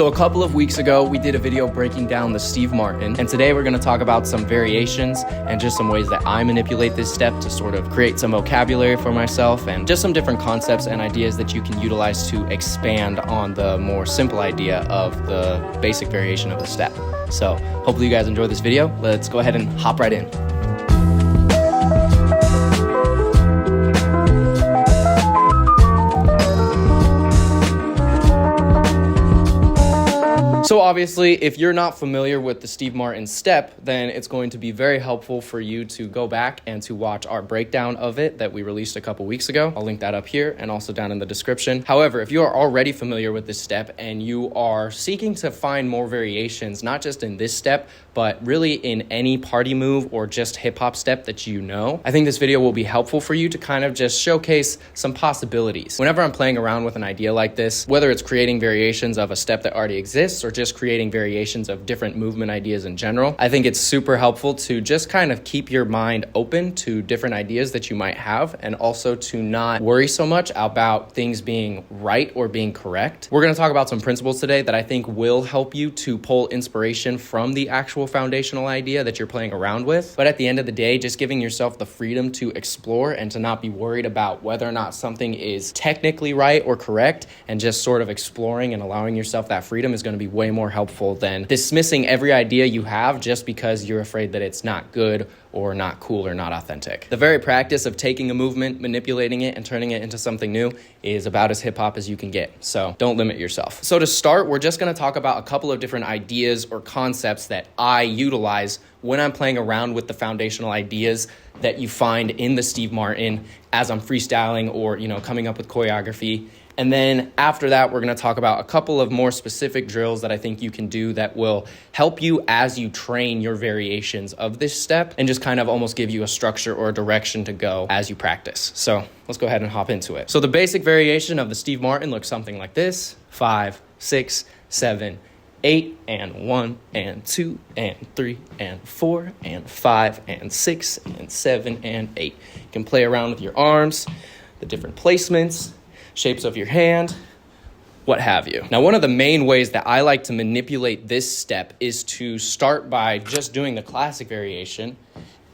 So a couple of weeks ago, we did a video breaking down the Steve Martin, and today we're gonna talk about some variations and just some ways that I manipulate this step to sort of create some vocabulary for myself and just some different concepts and ideas that you can utilize to expand on the more simple idea of the basic variation of the step. So hopefully you guys enjoy this video. Let's go ahead and hop right in. So obviously, if you're not familiar with the Steve Martin step, then it's going to be very helpful for you to go back and to watch our breakdown of it that we released a couple weeks ago. I'll link that up here and also down in the description. However, if you are already familiar with this step and you are seeking to find more variations, not just in this step, but really in any party move or just hip hop step that you know, I think this video will be helpful for you to kind of just showcase some possibilities. Whenever I'm playing around with an idea like this, whether it's creating variations of a step that already exists or just creating variations of different movement ideas in general, I think it's super helpful to just kind of keep your mind open to different ideas that you might have, and also to not worry so much about things being right or being correct. We're going to talk about some principles today that I think will help you to pull inspiration from the actual foundational idea that you're playing around with. But at the end of the day, just giving yourself the freedom to explore and to not be worried about whether or not something is technically right or correct, and just sort of exploring and allowing yourself that freedom is going to be way more helpful than dismissing every idea you have just because you're afraid that it's not good or not cool or not authentic. The very practice of taking a movement, manipulating it, and turning it into something new is about as hip-hop as you can get. So don't limit yourself. So to start, we're just going to talk about a couple of different ideas or concepts that I utilize when I'm playing around with the foundational ideas that you find in the Steve Martin as I'm freestyling or, coming up with choreography. And then after that, we're going to talk about a couple of more specific drills that I think you can do that will help you as you train your variations of this step and just kind of almost give you a structure or a direction to go as you practice. So let's go ahead and hop into it. So the basic variation of the Steve Martin looks something like this: 5, 6, 7, 8, and 1, and 2, and 3, and 4, and 5, and 6, and 7, and 8. You can play around with your arms, the different placements, shapes of your hand, what have you. Now, one of the main ways that I like to manipulate this step is to start by just doing the classic variation,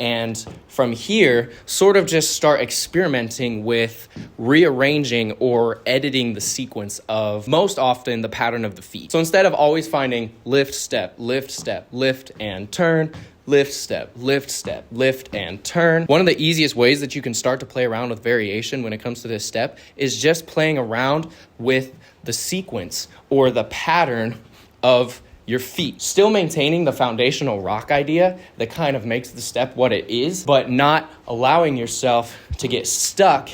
and from here, sort of just start experimenting with rearranging or editing the sequence of, most often, the pattern of the feet. So instead of always finding lift, step, lift, and turn, lift, step, lift, and turn, one of the easiest ways that you can start to play around with variation when it comes to this step is just playing around with the sequence or the pattern of your feet, still maintaining the foundational rock idea that kind of makes the step what it is, but not allowing yourself to get stuck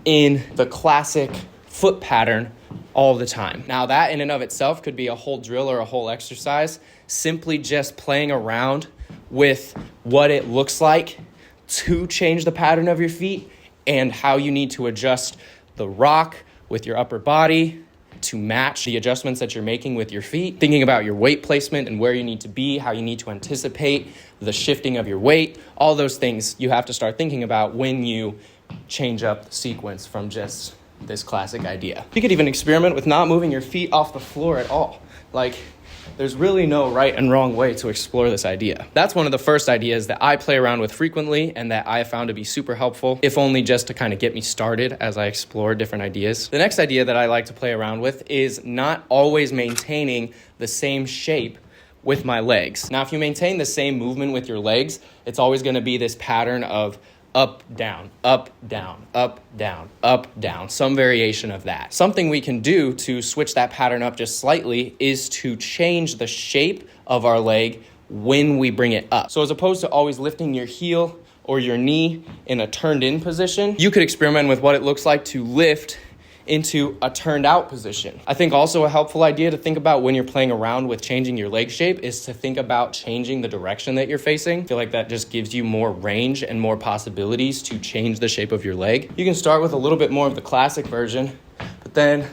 in the classic foot pattern all the time. Now, that in and of itself could be a whole drill or a whole exercise, simply just playing around with what it looks like to change the pattern of your feet and how you need to adjust the rock with your upper body to match the adjustments that you're making with your feet, thinking about your weight placement and where you need to be, how you need to anticipate the shifting of your weight. All those things you have to start thinking about when you change up the sequence from just this classic idea. You could even experiment with not moving your feet off the floor at all. There's really no right and wrong way to explore this idea. That's one of the first ideas that I play around with frequently and that I found to be super helpful, if only just to kind of get me started as I explore different ideas. The next idea that I like to play around with is not always maintaining the same shape with my legs. Now, if you maintain the same movement with your legs, it's always going to be this pattern of up, down, up, down, up, down, up, down, some variation of that. Something we can do to switch that pattern up just slightly is to change the shape of our leg when we bring it up. So as opposed to always lifting your heel or your knee in a turned in position, you could experiment with what it looks like to lift into a turned out position. I think also a helpful idea to think about when you're playing around with changing your leg shape is to think about changing the direction that you're facing. I feel like that just gives you more range and more possibilities to change the shape of your leg. You can start with a little bit more of the classic version, but then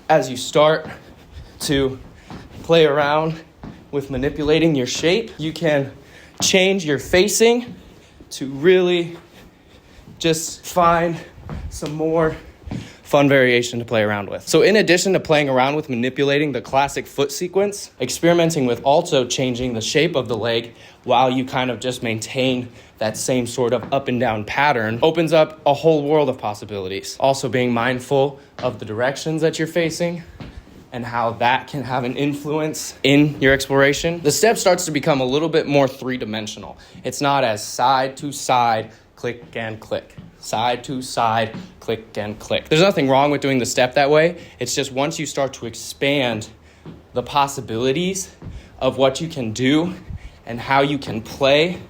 as you start to play around with manipulating your shape, you can change your facing to really just find some more fun variation to play around with. So in addition to playing around with manipulating the classic foot sequence, experimenting with also changing the shape of the leg while you kind of just maintain that same sort of up and down pattern opens up a whole world of possibilities. Also being mindful of the directions that you're facing and how that can have an influence in your exploration. The step starts to become a little bit more three-dimensional. It's not as side to side, click and click. Side to side, click and click. There's nothing wrong with doing the step that way. It's just once you start to expand the possibilities of what you can do and how you can play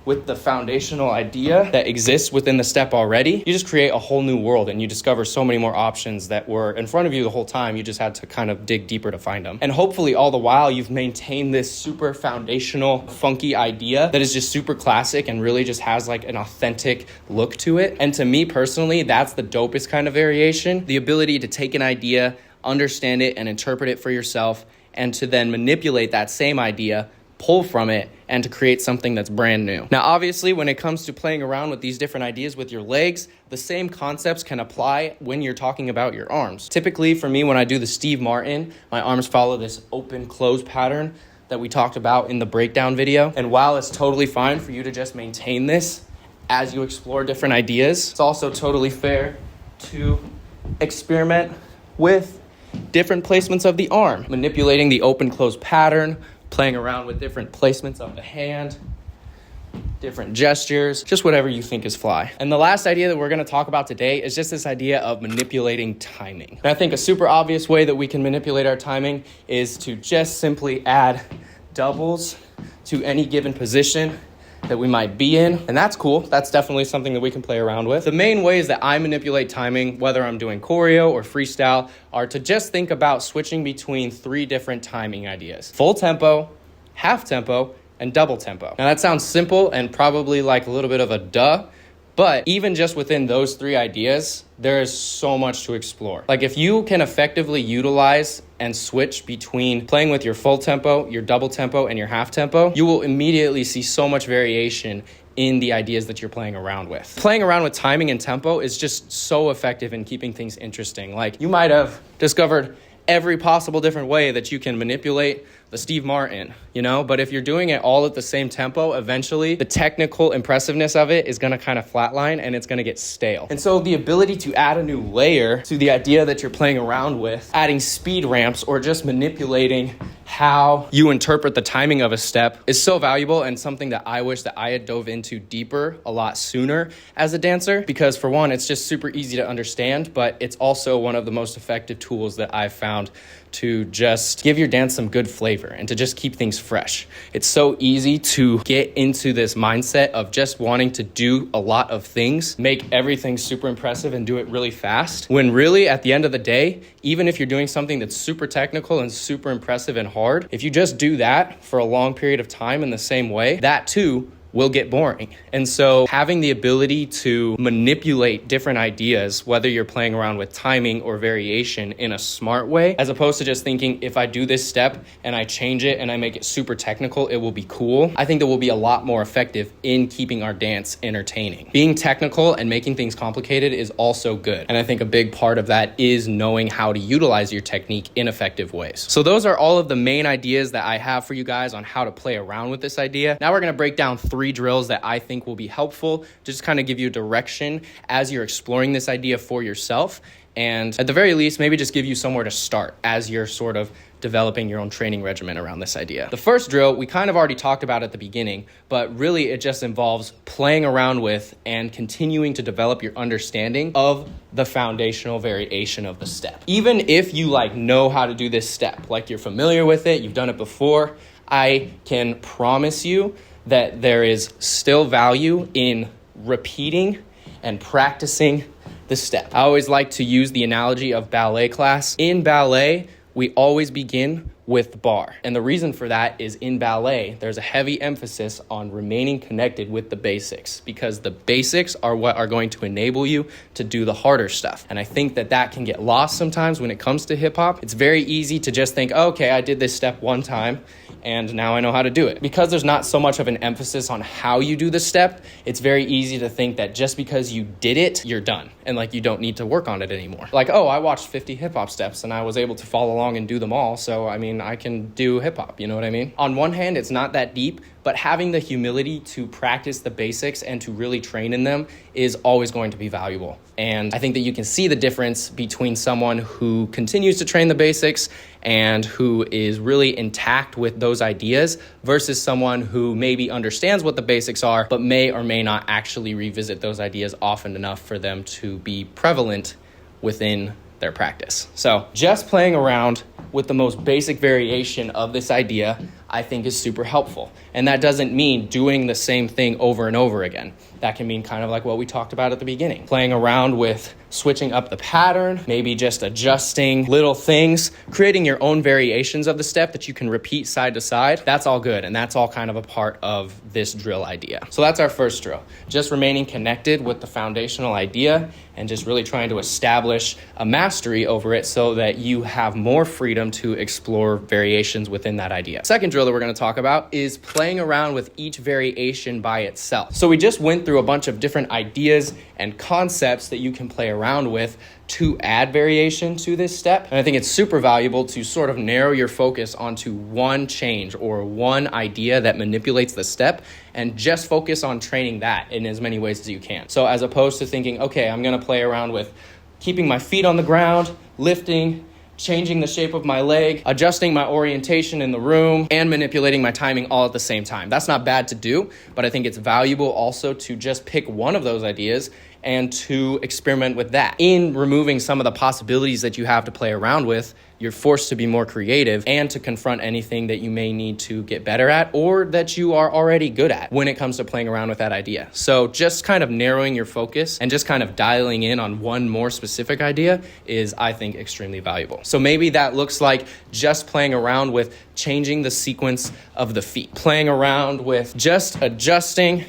with the foundational idea that exists within the step already, you just create a whole new world and you discover so many more options that were in front of you the whole time. You just had to kind of dig deeper to find them. And hopefully all the while you've maintained this super foundational, funky idea that is just super classic and really just has like an authentic look to it. And to me personally, that's the dopest kind of variation. The ability to take an idea, understand it, and interpret it for yourself, and to then manipulate that same idea, pull from it, and to create something that's brand new. Now, obviously, when it comes to playing around with these different ideas with your legs, the same concepts can apply when you're talking about your arms. Typically, for me, when I do the Steve Martin, my arms follow this open-close pattern that we talked about in the breakdown video. And while it's totally fine for you to just maintain this as you explore different ideas, it's also totally fair to experiment with different placements of the arm, manipulating the open-close pattern, playing around with different placements of the hand, different gestures, just whatever you think is fly. And the last idea that we're going to talk about today is just this idea of manipulating timing. And I think a super obvious way that we can manipulate our timing is to just simply add doubles to any given position that we might be in. And that's cool. That's definitely something that we can play around with. The main ways that I manipulate timing, whether I'm doing choreo or freestyle, are to just think about switching between three different timing ideas: full tempo, half tempo, and double tempo. Now that sounds simple and probably like a little bit of a duh, but even just within those three ideas, there is so much to explore. Like if you can effectively utilize and switch between playing with your full tempo, your double tempo, and your half tempo, you will immediately see so much variation in the ideas that you're playing around with. Playing around with timing and tempo is just so effective in keeping things interesting. Like you might have discovered every possible different way that you can manipulate the Steve Martin, but if you're doing it all at the same tempo, eventually the technical impressiveness of it is gonna kind of flatline and it's gonna get stale. And so the ability to add a new layer to the idea that you're playing around with, adding speed ramps or just manipulating how you interpret the timing of a step is so valuable and something that I wish that I had dove into deeper a lot sooner as a dancer, because for one, it's just super easy to understand, but it's also one of the most effective tools that I've found to just give your dance some good flavor and to just keep things fresh. It's so easy to get into this mindset of just wanting to do a lot of things, make everything super impressive and do it really fast, when really at the end of the day, even if you're doing something that's super technical and super impressive and hard, if you just do that for a long period of time in the same way, that too will get boring. And so having the ability to manipulate different ideas, whether you're playing around with timing or variation in a smart way, as opposed to just thinking if I do this step and I change it and I make it super technical, it will be cool. I think that will be a lot more effective in keeping our dance entertaining. Being technical and making things complicated is also good. And I think a big part of that is knowing how to utilize your technique in effective ways. So those are all of the main ideas that I have for you guys on how to play around with this idea. Now we're going to break down three drills that I think will be helpful to just kind of give you direction as you're exploring this idea for yourself. And at the very least, maybe just give you somewhere to start as you're sort of developing your own training regimen around this idea. The first drill, we kind of already talked about at the beginning, but really it just involves playing around with and continuing to develop your understanding of the foundational variation of the step. Even if you know how to do this step, like you're familiar with it, you've done it before, I can promise you that there is still value in repeating and practicing the step. I always like to use the analogy of ballet class. In ballet, we always begin with the bar. And the reason for that is in ballet, there's a heavy emphasis on remaining connected with the basics, because the basics are what are going to enable you to do the harder stuff. And I think that that can get lost sometimes when it comes to hip hop. It's very easy to just think, okay, I did this step one time and now I know how to do it. Because there's not so much of an emphasis on how you do the step, it's very easy to think that just because you did it, you're done, and like you don't need to work on it anymore. Like, oh, I watched 50 hip-hop steps and I was able to follow along and do them all, so I mean, I can do hip-hop, you know what I mean? On one hand, it's not that deep, but having the humility to practice the basics and to really train in them is always going to be valuable. And I think that you can see the difference between someone who continues to train the basics and who is really intact with those ideas versus someone who maybe understands what the basics are, but may or may not actually revisit those ideas often enough for them to be prevalent within their practice. So just playing around with the most basic variation of this idea, I think, is super helpful. And that doesn't mean doing the same thing over and over again. That can mean kind of like what we talked about at the beginning. Playing around with switching up the pattern, maybe just adjusting little things, creating your own variations of the step that you can repeat side to side. That's all good, and that's all kind of a part of this drill idea. So that's our first drill. Just remaining connected with the foundational idea and just really trying to establish a mastery over it so that you have more freedom to explore variations within that idea. Second drill that we're going to talk about is playing around with each variation by itself. So we just went through a bunch of different ideas and concepts that you can play around with to add variation to this step. And I think it's super valuable to sort of narrow your focus onto one change or one idea that manipulates the step and just focus on training that in as many ways as you can. So as opposed to thinking, okay, I'm going to play around with keeping my feet on the ground, lifting, changing the shape of my leg, adjusting my orientation in the room, and manipulating my timing all at the same time. That's not bad to do, but I think it's valuable also to just pick one of those ideas and to experiment with that. In removing some of the possibilities that you have to play around with, you're forced to be more creative and to confront anything that you may need to get better at or that you are already good at when it comes to playing around with that idea. So just kind of narrowing your focus and just kind of dialing in on one more specific idea is, I think, extremely valuable. So maybe that looks like just playing around with changing the sequence of the feet, playing around with just adjusting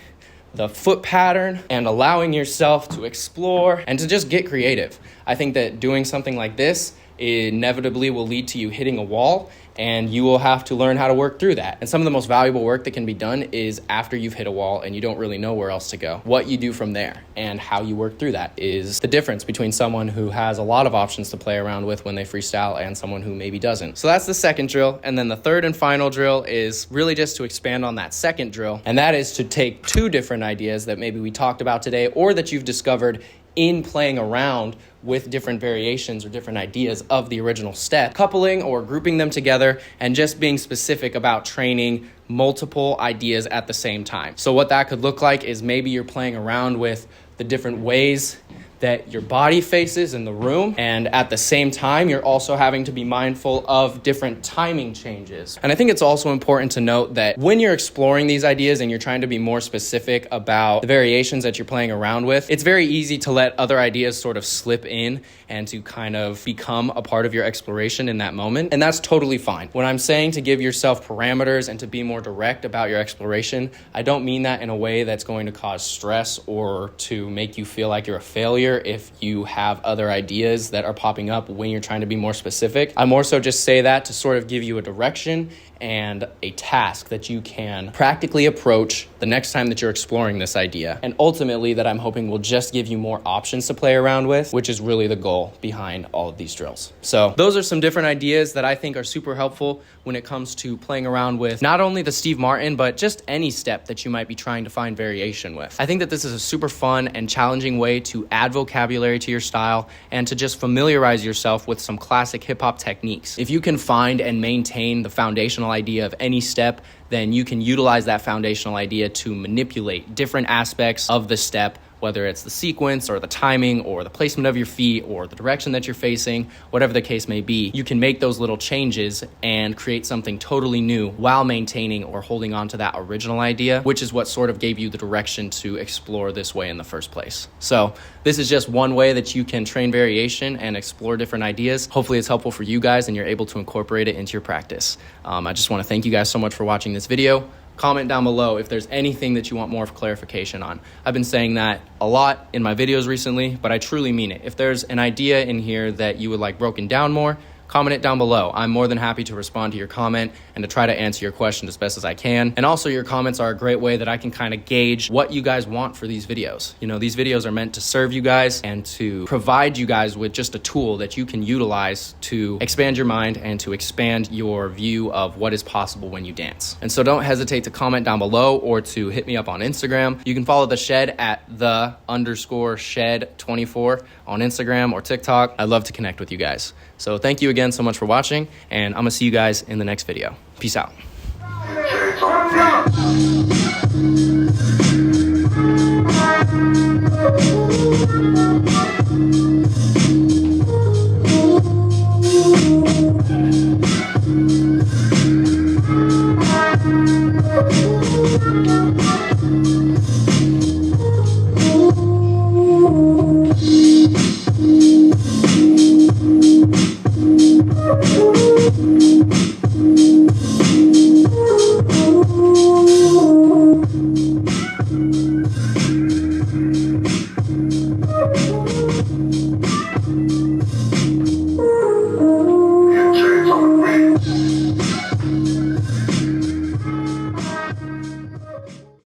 the foot pattern and allowing yourself to explore and to just get creative. I think that doing something like this inevitably will lead to you hitting a wall, and you will have to learn how to work through that. And some of the most valuable work that can be done is after you've hit a wall and you don't really know where else to go. What you do from there and how you work through that is the difference between someone who has a lot of options to play around with when they freestyle and someone who maybe doesn't. So that's the second drill. And then the third and final drill is really just to expand on that second drill. And that is to take two different ideas that maybe we talked about today or that you've discovered in playing around with different variations or different ideas of the original step, coupling or grouping them together and just being specific about training multiple ideas at the same time. So what that could look like is maybe you're playing around with the different ways that your body faces in the room, and at the same time you're also having to be mindful of different timing changes. And I think it's also important to note that when you're exploring these ideas and you're trying to be more specific about the variations that you're playing around with, it's very easy to let other ideas sort of slip in and to kind of become a part of your exploration in that moment, and that's totally fine. When I'm saying to give yourself parameters and to be more direct about your exploration, I don't mean that in a way that's going to cause stress or to make you feel like you're a failure if you have other ideas that are popping up when you're trying to be more specific. I more so just say that to sort of give you a direction and a task that you can practically approach the next time that you're exploring this idea. And ultimately that I'm hoping will just give you more options to play around with, which is really the goal behind all of these drills. So those are some different ideas that I think are super helpful when it comes to playing around with not only the Steve Martin, but just any step that you might be trying to find variation with. I think that this is a super fun and challenging way to add vocabulary to your style and to just familiarize yourself with some classic hip hop techniques. If you can find and maintain the foundational idea of any step, then you can utilize that foundational idea to manipulate different aspects of the step, whether it's the sequence or the timing or the placement of your feet or the direction that you're facing, whatever the case may be. You can make those little changes and create something totally new while maintaining or holding on to that original idea, which is what sort of gave you the direction to explore this way in the first place. So this is just one way that you can train variation and explore different ideas. Hopefully it's helpful for you guys and you're able to incorporate it into your practice. I just want to thank you guys so much for watching this video. Comment down below if there's anything that you want more clarification on. I've been saying that a lot in my videos recently, but I truly mean it. If there's an idea in here that you would like broken down more, comment it down below. I'm more than happy to respond to your comment and to try to answer your question as best as I can. And also, your comments are a great way that I can kind of gauge what you guys want for these videos. You know, these videos are meant to serve you guys and to provide you guys with just a tool that you can utilize to expand your mind and to expand your view of what is possible when you dance. And so don't hesitate to comment down below or to hit me up on Instagram. You can follow the shed at _shed24 on Instagram or TikTok. I'd love to connect with you guys. So thank you again so much for watching, and I'm gonna see you guys in the next video. Peace out.